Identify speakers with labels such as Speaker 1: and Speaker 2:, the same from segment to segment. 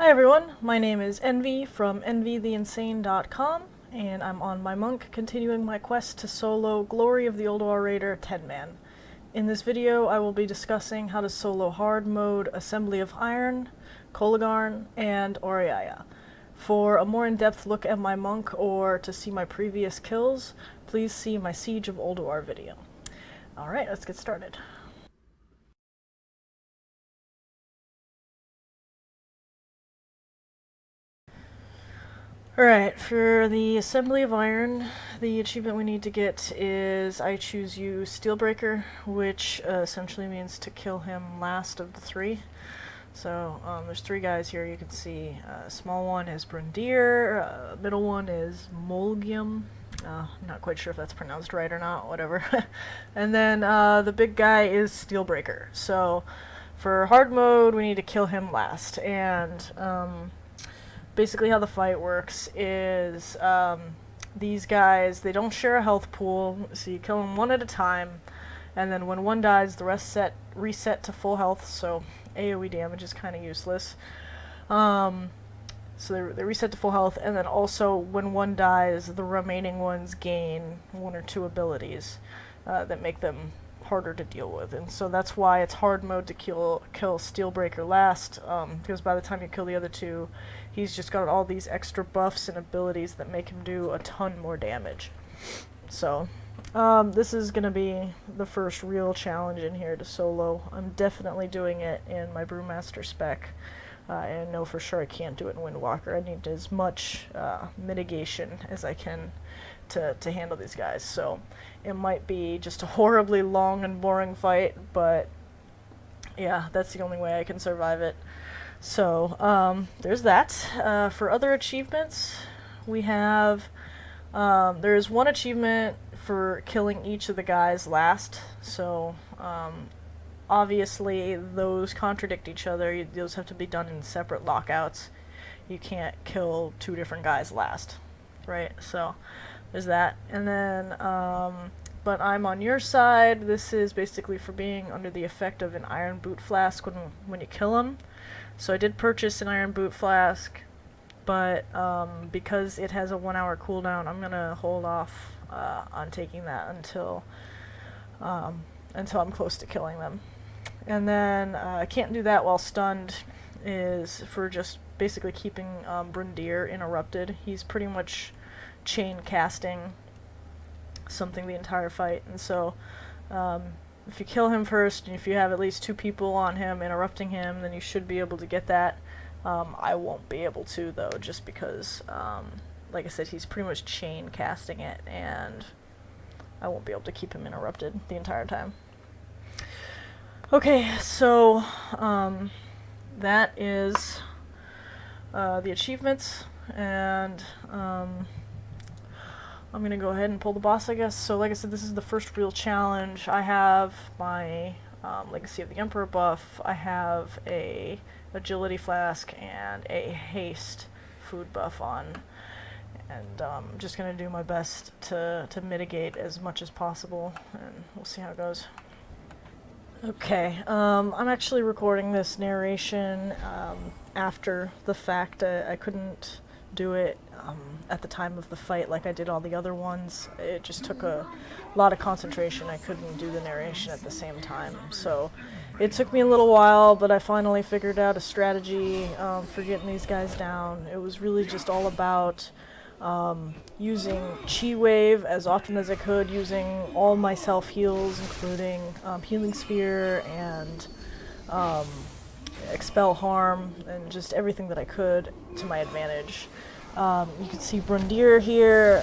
Speaker 1: Hi everyone, my name is Envy from envytheinsane.com, and I'm on my monk continuing my quest to solo Glory of the Ulduar Raider 10-man. In this video I will be discussing how to solo hard mode Assembly of Iron, Kologarn, and Auriaya. For a more in-depth look at my monk or to see my previous kills, please see my Siege of Ulduar video. Alright, let's get started. Alright, for the Assembly of Iron, the achievement we need to get is I choose you Steelbreaker, which essentially means to kill him last of the three. So there's three guys here you can see. Small one is Brundir, middle one is Molgium. I'm not quite sure if that's pronounced right or not, whatever. And then the big guy is Steelbreaker. So for hard mode we need to kill him last, and basically how the fight works is these guys, they don't share a health pool, so you kill them one at a time, and then when one dies the rest reset to full health, so AoE damage is kind of useless. So they reset to full health, and then also when one dies the remaining ones gain one or two abilities that make them harder to deal with, and so that's why it's hard mode to kill Steelbreaker last, because by the time you kill the other two, he's just got all these extra buffs and abilities that make him do a ton more damage. So this is going to be the first real challenge in here to solo. I'm definitely doing it in my Brewmaster spec. I know for sure I can't do it in Windwalker. I need as much mitigation as I can to handle these guys. So it might be just a horribly long and boring fight, but yeah, that's the only way I can survive it. So there's that. For other achievements, we have there's one achievement for killing each of the guys last. So obviously those contradict each other. Those have to be done in separate lockouts. You can't kill two different guys last, right? So there's that. And then but I'm on your side. This is basically for being under the effect of an iron boot flask when you kill him. So I did purchase an iron boot flask, but because it has a 1 hour cooldown, I'm gonna hold off on taking that until I'm close to killing them. And then I can't do that while stunned, is for just basically keeping Brundir interrupted. He's pretty much chain casting something the entire fight, and so if you kill him first, and if you have at least two people on him interrupting him, then you should be able to get that. I won't be able to, though, just because, like I said, he's pretty much chain casting it, and I won't be able to keep him interrupted the entire time. Okay, so that is the achievements, and I'm gonna go ahead and pull the boss, I guess. So like I said, this is the first real challenge. I have my Legacy of the Emperor buff, I have a agility flask, and a haste food buff on, and I'm just gonna do my best to mitigate as much as possible, and we'll see how it goes. Okay, I'm actually recording this narration after the fact. I couldn't do it at the time of the fight like I did all the other ones. It just took a lot of concentration. I couldn't do the narration at the same time. So it took me a little while, but I finally figured out a strategy for getting these guys down. It was really just all about using Chi Wave as often as I could, using all my self-heals, including Healing Sphere and Expel Harm, and just everything that I could to my advantage. You can see Brundir here.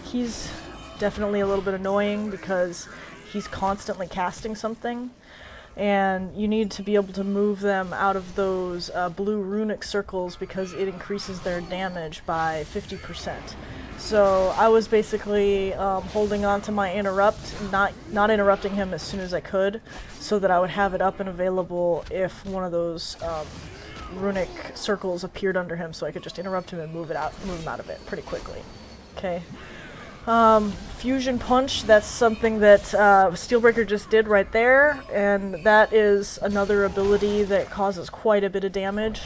Speaker 1: He's definitely a little bit annoying because he's constantly casting something, and you need to be able to move them out of those blue runic circles because it increases their damage by 50%. So I was basically holding on to my interrupt, not interrupting him as soon as I could, so that I would have it up and available if one of those runic circles appeared under him, so I could just interrupt him and move him out of it pretty quickly. Okay. Fusion Punch, that's something that Steelbreaker just did right there, and that is another ability that causes quite a bit of damage.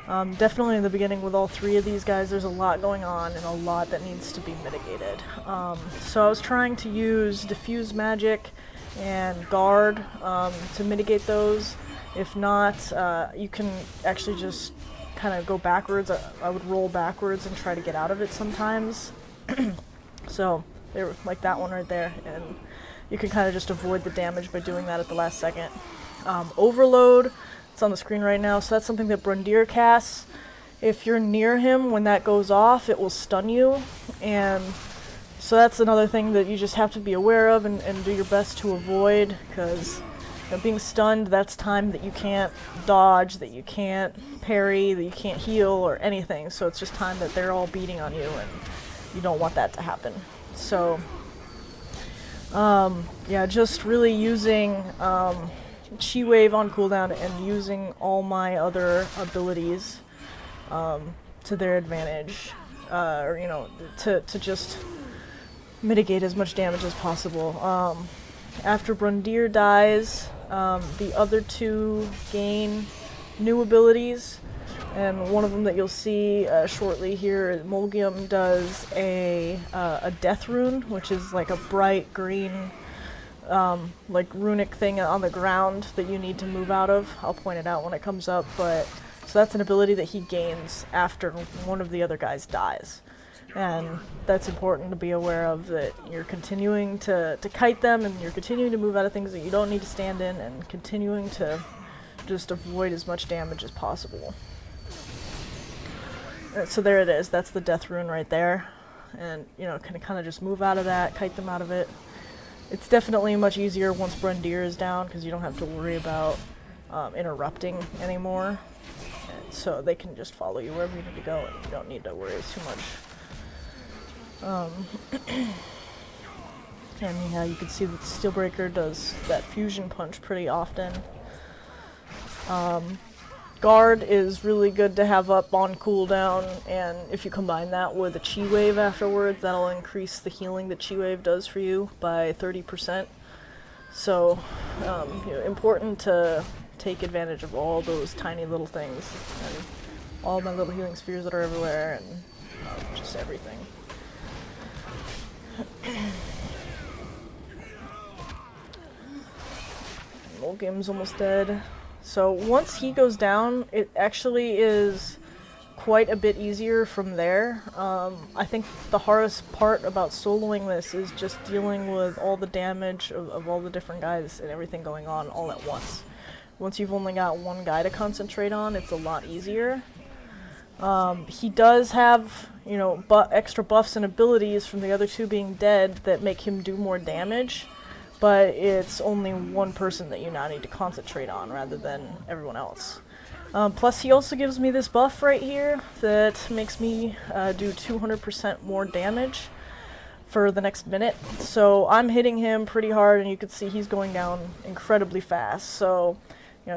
Speaker 1: Definitely in the beginning with all three of these guys, there's a lot going on and a lot that needs to be mitigated. So I was trying to use Diffuse Magic and Guard to mitigate those. If not, you can actually just kind of go backwards. I would roll backwards and try to get out of it sometimes. So they were like that one right there, and you can kind of just avoid the damage by doing that at the last second. Overload. It's on the screen right now, so that's something that Brundir casts. If you're near him, when that goes off, it will stun you, and so that's another thing that you just have to be aware of and do your best to avoid, because being stunned, that's time that you can't dodge, that you can't parry, that you can't heal or anything, so it's just time that they're all beating on you, and you don't want that to happen. So, yeah, just really using Chi Wave on cooldown and using all my other abilities to their advantage, or to just mitigate as much damage as possible. After Brundir dies, the other two gain new abilities, and one of them that you'll see shortly here, Molgium does a death rune, which is like a bright green like runic thing on the ground that you need to move out of. I'll point it out when it comes up, but so that's an ability that he gains after one of the other guys dies. And that's important to be aware of, that you're continuing to kite them, and you're continuing to move out of things that you don't need to stand in, and continuing to just avoid as much damage as possible. So there it is, that's the death rune right there. And can kind of just move out of that, kite them out of it. It's definitely much easier once Brundir is down, because you don't have to worry about interrupting anymore. And so they can just follow you wherever you need to go, and you don't need to worry too much. And yeah, you can see that Steelbreaker does that fusion punch pretty often. Guard is really good to have up on cooldown, and if you combine that with a Chi Wave afterwards, that'll increase the healing that Chi Wave does for you by 30%. So, important to take advantage of all those tiny little things, and all my little healing spheres that are everywhere, and just everything. Molgim's almost dead. So once he goes down, it actually is quite a bit easier from there. I think the hardest part about soloing this is just dealing with all the damage of all the different guys and everything going on all at once. Once you've only got one guy to concentrate on, it's a lot easier. He does have, extra buffs and abilities from the other two being dead that make him do more damage, but it's only one person that you now need to concentrate on rather than everyone else. Plus he also gives me this buff right here that makes me do 200% more damage for the next minute. So I'm hitting him pretty hard, and you can see he's going down incredibly fast. So,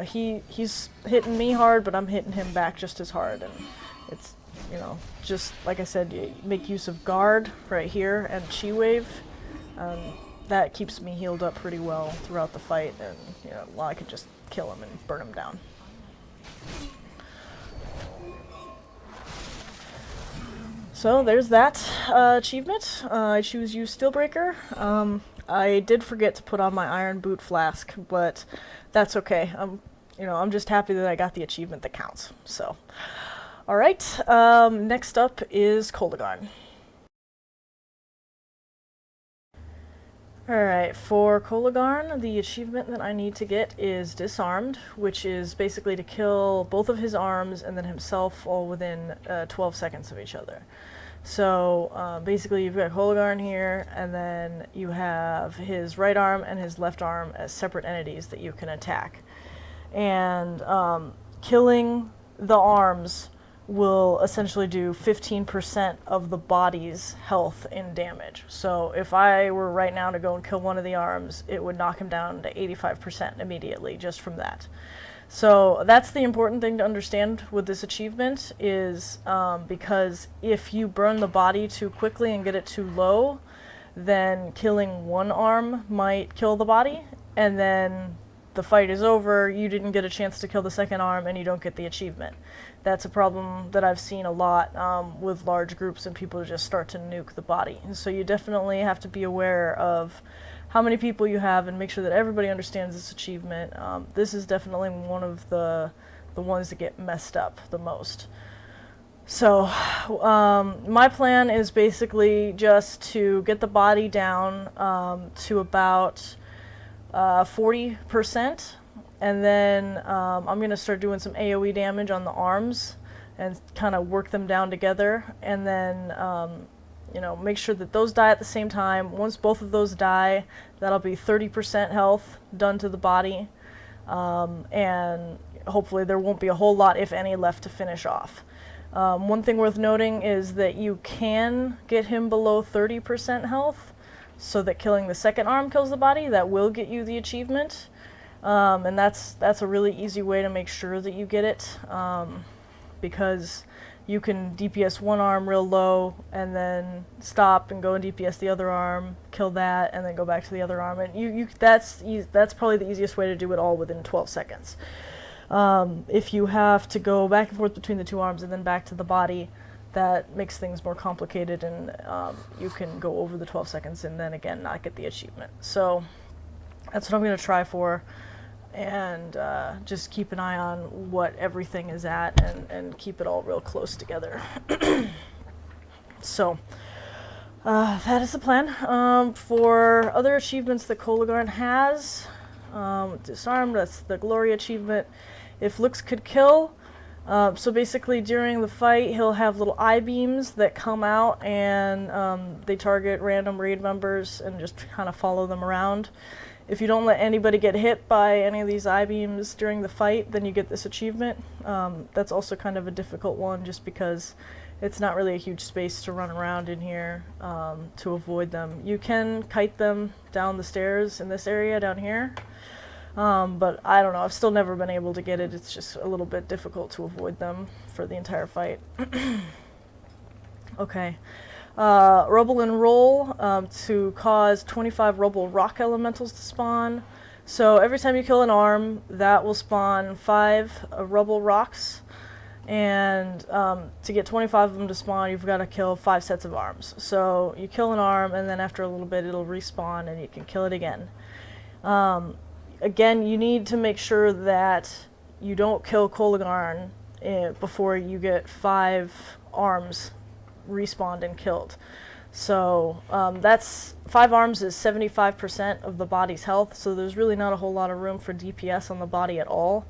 Speaker 1: he's hitting me hard, but I'm hitting him back just as hard, and it's, just like I said, you make use of Guard right here and Chi Wave. That keeps me healed up pretty well throughout the fight, and I could just kill him and burn him down. So there's that achievement. I choose Use Steelbreaker. I did forget to put on my Iron Boot Flask, but that's okay. I'm just happy that I got the achievement that counts. So, all right. Next up is Kologarn. Alright, for Kologarn, the achievement that I need to get is Disarmed, which is basically to kill both of his arms and then himself all within 12 seconds of each other. So basically you've got Kologarn here, and then you have his right arm and his left arm as separate entities that you can attack. And killing the arms will essentially do 15% of the body's health in damage. So if I were right now to go and kill one of the arms, it would knock him down to 85% immediately just from that. So that's the important thing to understand with this achievement, is because if you burn the body too quickly and get it too low, then killing one arm might kill the body, and then the fight is over, you didn't get a chance to kill the second arm, and you don't get the achievement. That's a problem that I've seen a lot with large groups, and people just start to nuke the body. And so you definitely have to be aware of how many people you have and make sure that everybody understands this achievement. This is definitely one of the ones that get messed up the most. So my plan is basically just to get the body down to about 40%, and then I'm going to start doing some AoE damage on the arms and kind of work them down together, and then you know, make sure that those die at the same time. Once both of those die, that'll be 30% health done to the body, and hopefully there won't be a whole lot, if any, left to finish off. One thing worth noting is that you can get him below 30% health, so that killing the second arm kills the body. That will get you the achievement, and that's a really easy way to make sure that you get it, because you can DPS one arm real low and then stop and go and DPS the other arm, kill that, and then go back to the other arm, and that's probably the easiest way to do it all within 12 seconds. If you have to go back and forth between the two arms and then back to the body, that makes things more complicated, and you can go over the 12 seconds and then again not get the achievement. So that's what I'm going to try for, and just keep an eye on what everything is at, and keep it all real close together. So that is the plan. For other achievements that Kologarn has, Disarmed, that's the Glory achievement. If looks could kill, so basically during the fight he'll have little I-beams that come out, and they target random raid members and just kind of follow them around. If you don't let anybody get hit by any of these I-beams during the fight, then you get this achievement. That's also kind of a difficult one, just because it's not really a huge space to run around in here to avoid them. You can kite them down the stairs in this area down here, but I don't know, I've still never been able to get it. It's just a little bit difficult to avoid them for the entire fight. Okay. Rubble and Roll to cause 25 Rubble Rock Elementals to spawn. So every time you kill an arm, that will spawn 5 Rubble Rocks, and to get 25 of them to spawn, you've got to kill 5 sets of arms. So you kill an arm, and then after a little bit it'll respawn and you can kill it again. Again, you need to make sure that you don't kill Kologarn before you get 5 arms respawned and killed. So that's 5 arms is 75% of the body's health, so there's really not a whole lot of room for DPS on the body at all.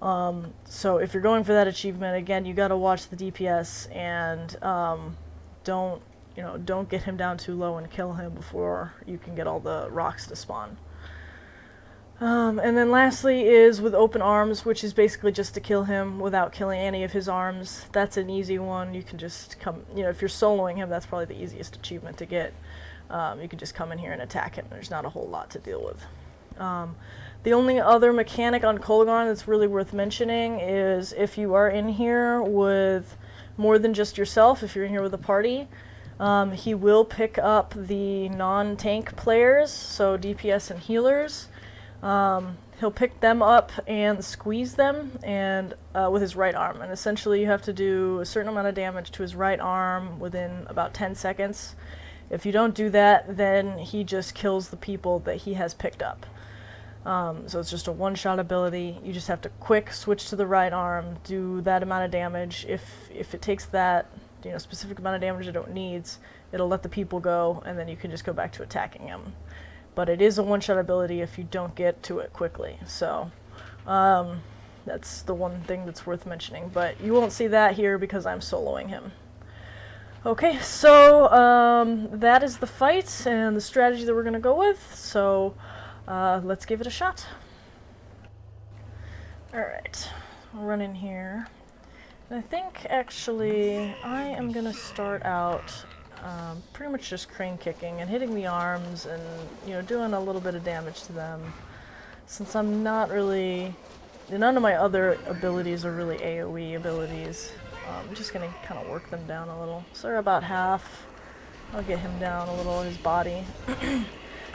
Speaker 1: So if you're going for that achievement, again, you got to watch the DPS, and don't get him down too low and kill him before you can get all the rocks to spawn. And then lastly is with open arms, which is basically just to kill him without killing any of his arms. That's an easy one. You can just come, if you're soloing him, that's probably the easiest achievement to get. You can just come in here and attack him. There's not a whole lot to deal with. The only other mechanic on Kologarn that's really worth mentioning is if you are in here with more than just yourself, if you're in here with a party, he will pick up the non-tank players, so DPS and healers. He'll pick them up and squeeze them and with his right arm, and essentially you have to do a certain amount of damage to his right arm within about 10 seconds. If you don't do that, then he just kills the people that he has picked up. So it's just a one-shot ability. You just have to quick switch to the right arm, do that amount of damage. If it takes that specific amount of damage that it needs, it'll let the people go, and then you can just go back to attacking him. But it is a one-shot ability if you don't get to it quickly. So that's the one thing that's worth mentioning. But you won't see that here because I'm soloing him. Okay, so that is the fight and the strategy that we're going to go with. So let's give it a shot. Alright, I'll run in here. And I think actually I am going to start out pretty much just crane kicking and hitting the arms and doing a little bit of damage to them, since I'm not really, none of my other abilities are really AoE abilities. I'm just gonna kind of work them down a little. So they're about half. I'll get him down a little in his body.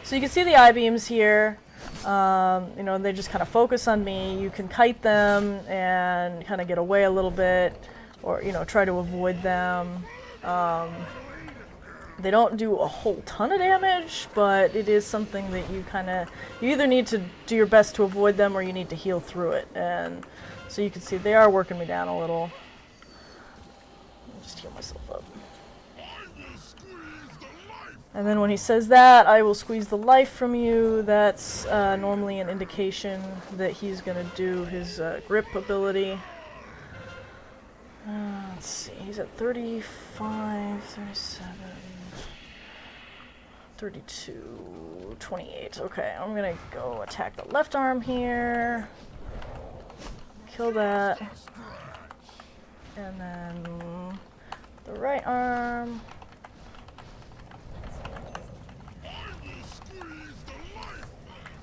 Speaker 1: So you can see the I-beams here. You know, they just kind of focus on me. You can kite them and kind of get away a little bit, or, you know, try to avoid them. They don't do a whole ton of damage, but it is something that you either need to do your best to avoid them or you need to heal through it. And so you can see they are working me down a little. I'll just heal myself up. And then when he says that, I will squeeze the life from you. That's normally an indication that he's going to do his grip ability. Let's see, he's at 35, 37, 32, 28. Okay, I'm gonna go attack the left arm here. Kill that. And then the right arm.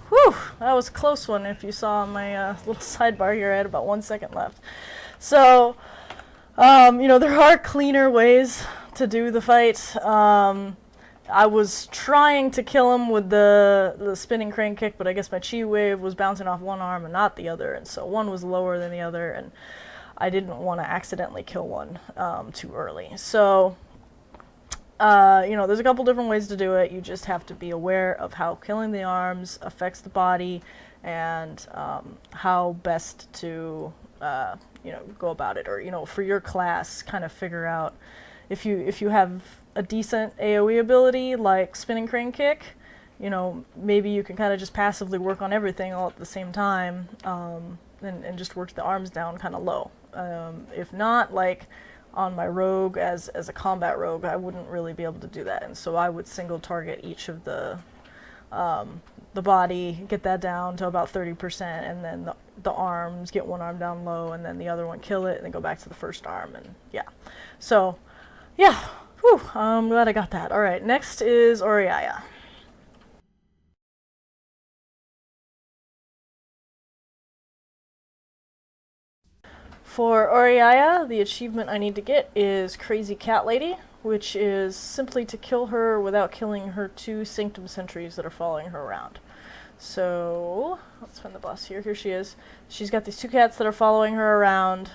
Speaker 1: Whew, that was a close one. If you saw on my little sidebar here, I had about 1 second left. So, you know, there are cleaner ways to do the fight. I was trying to kill him with the spinning crane kick, but I guess my chi wave was bouncing off one arm and not the other, and so one was lower than the other, and I didn't want to accidentally kill one too early. So, you know, there's a couple different ways to do it. You just have to be aware of how killing the arms affects the body and how best to you know, go about it, or, you know, for your class, kind of figure out if you have a decent AoE ability like spinning crane kick, you know, maybe you can kind of just passively work on everything all at the same time, and just work the arms down kind of low. If not, like on my rogue as a combat rogue, I wouldn't really be able to do that, and so I would single target each of the body, get that down to about 30%, and then the arms, get one arm down low, and then the other one kill it, and then go back to the first arm, and yeah. So, yeah, whew, I'm glad I got that. Alright, next is Auriaya. For Auriaya, the achievement I need to get is Crazy Cat Lady, which is simply to kill her without killing her 2 Sanctum sentries that are following her around. So, let's find the boss here. Here she is. She's got these 2 cats that are following her around.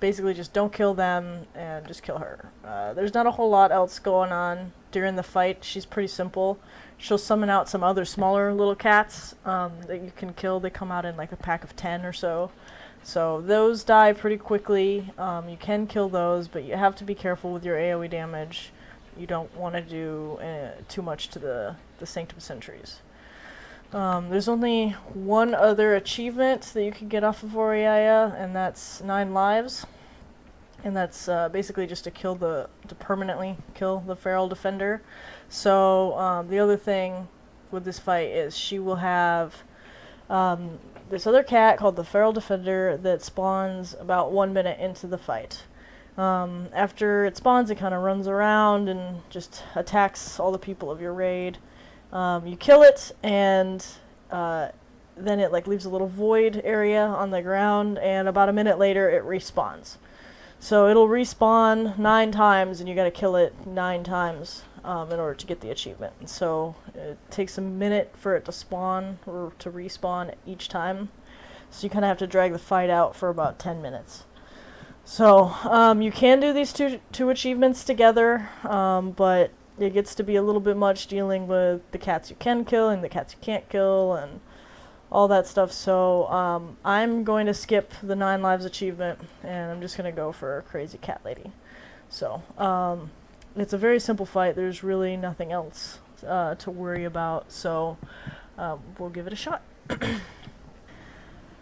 Speaker 1: Basically just don't kill them and just kill her. There's not a whole lot else going on during the fight. She's pretty simple. She'll summon out some other smaller little cats that you can kill. They come out in like a pack of 10 or so. So those die pretty quickly. You can kill those, but you have to be careful with your AoE damage. You don't want to do too much to the Sanctum sentries. There's only one other achievement that you can get off of Auriaya, and that's 9 lives. And that's basically just to permanently kill the Feral Defender. So the other thing with this fight is she will have this other cat called the Feral Defender that spawns about 1 minute into the fight. After it spawns, it kind of runs around and just attacks all the people of your raid. You kill it, and then it like leaves a little void area on the ground, and about a minute later it respawns. So it'll respawn 9 times, and you gotta kill it 9 times in order to get the achievement. And so it takes a minute for it to spawn, or to respawn each time. So you kind of have to drag the fight out for about 10 minutes. So you can do these two achievements together, but it gets to be a little bit much dealing with the cats you can kill and the cats you can't kill and all that stuff. So I'm going to skip the 9 lives achievement, and I'm just going to go for Crazy Cat Lady. So it's a very simple fight. There's really nothing else to worry about, so we'll give it a shot.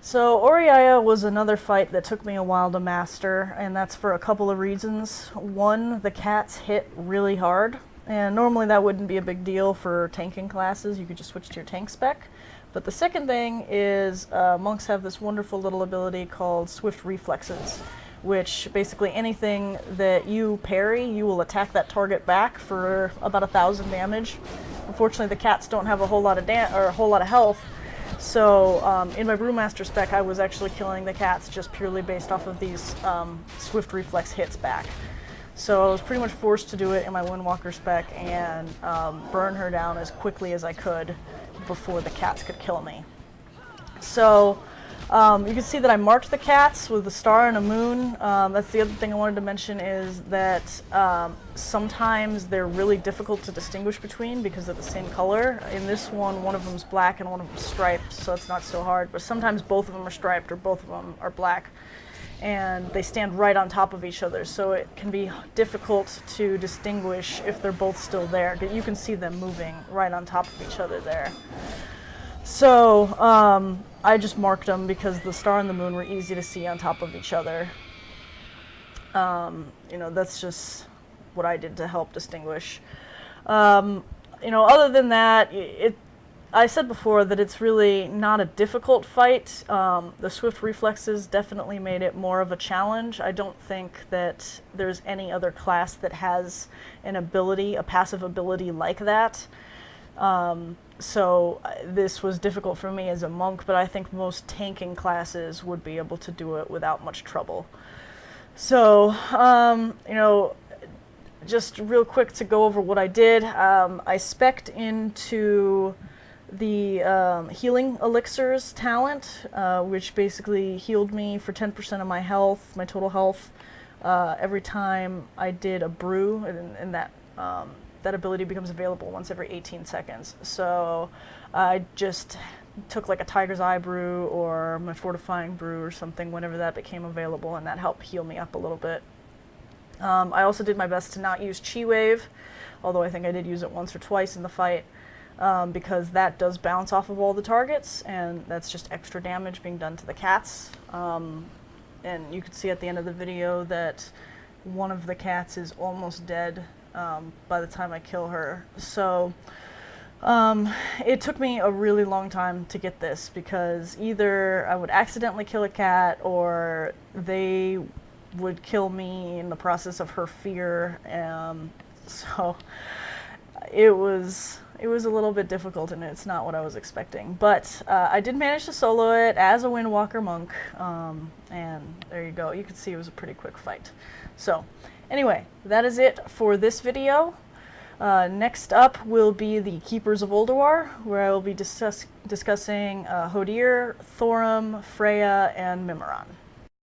Speaker 1: So Auriaya was another fight that took me a while to master, and that's for a couple of reasons. One, the cats hit really hard, and normally that wouldn't be a big deal for tanking classes. You could just switch to your tank spec. But the second thing is monks have this wonderful little ability called Swift Reflexes, which basically anything that you parry, you will attack that target back for about 1,000 damage. Unfortunately, the cats don't have a whole lot of health. So in my Brewmaster spec, I was actually killing the cats just purely based off of these Swift Reflex hits back. So I was pretty much forced to do it in my Windwalker spec and burn her down as quickly as I could before the cats could kill me. So you can see that I marked the cats with a star and a moon. That's the other thing I wanted to mention, is that sometimes they're really difficult to distinguish between because they're the same color. In this one of them's black and one of them's striped, so it's not so hard. But sometimes both of them are striped or both of them are black, and they stand right on top of each other, so it can be difficult to distinguish if they're both still there. But you can see them moving right on top of each other there. So I just marked them because the star and the moon were easy to see on top of each other. You know, that's just what I did to help distinguish. You know, other than that, I said before that it's really not a difficult fight. The swift reflexes definitely made it more of a challenge. I don't think that there's any other class that has an ability, a passive ability like that. So this was difficult for me as a monk, but I think most tanking classes would be able to do it without much trouble. So, you know, just real quick to go over what I did, I spec'd into the healing elixirs talent, which basically healed me for 10% of my health, my total health, every time I did a brew, and that that ability becomes available once every 18 seconds. So I just took like a Tiger's Eye brew or my fortifying brew or something whenever that became available, and that helped heal me up a little bit. I also did my best to not use Chi Wave, although I think I did use it once or twice in the fight, because that does bounce off of all the targets, and that's just extra damage being done to the cats. And you can see at the end of the video that one of the cats is almost dead by the time I kill her. So it took me a really long time to get this, because either I would accidentally kill a cat or they would kill me in the process of her fear. So it was a little bit difficult, and it's not what I was expecting. But I did manage to solo it as a Windwalker monk, and there you go. You can see it was a pretty quick fight. So anyway, that is it for this video. Next up will be the Keepers of Ulduar, where I will be discussing Hodir, Thorum, Freya, and Mimiron.